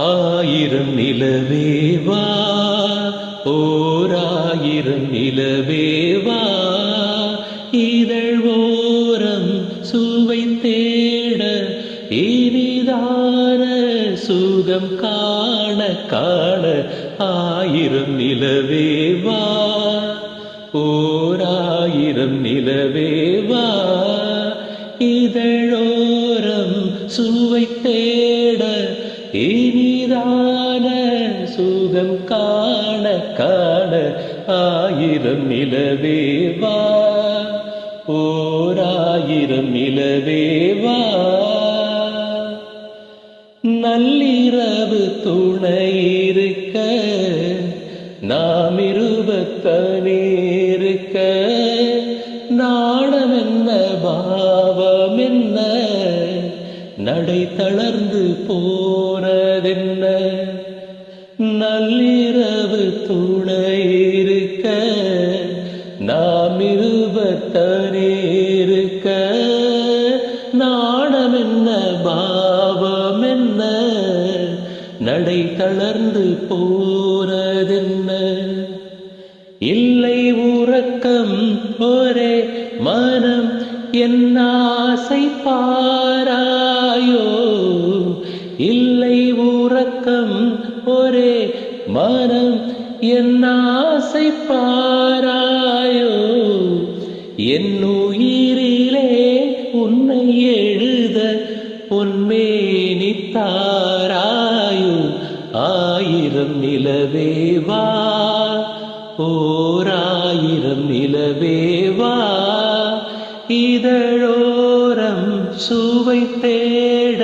ஆயிரம் நிலவேவா, ஓராயிரம் நிலவேவா, இதழ் ஓரம் சுவை தேட இனிதான சுகம் காண காண. ஆயிரம் நிலவேவா, ஓராயிரம் நிலவேவா, இதழோரம் சுவை தேட இனிதான சுகம் காண காண. ஆயிரம் நிலவேவா, ஓராயிரம் நிலவேவா. நள்ளிரவு துணை இருக்க நாம் இருபத்தனேருக்க, நாணம் என்ன பாவம் என்ன, நடை தளர்ந்து போனதென்ன. நள்ளிரவு துணை இருக்க நாம் இருபத்தனேருக்க, நாணம் என்ன பாவம் என்ன, நடை தளர்ந்து போனதென்ன. இல்லை உறக்கம் ஒரே மனம் என் ஆசை பாராயோ, இல்லை உறக்கம் ஒரே மனம் என் ஆசை பாராயோ. என் உயிரிலே உன்னை எழுத பொன்மேனி தாராயோ. ஆயிரம் நிலவேவா, ஓராயிரம் நிலவேவா, இதழோரம் சுவை தேட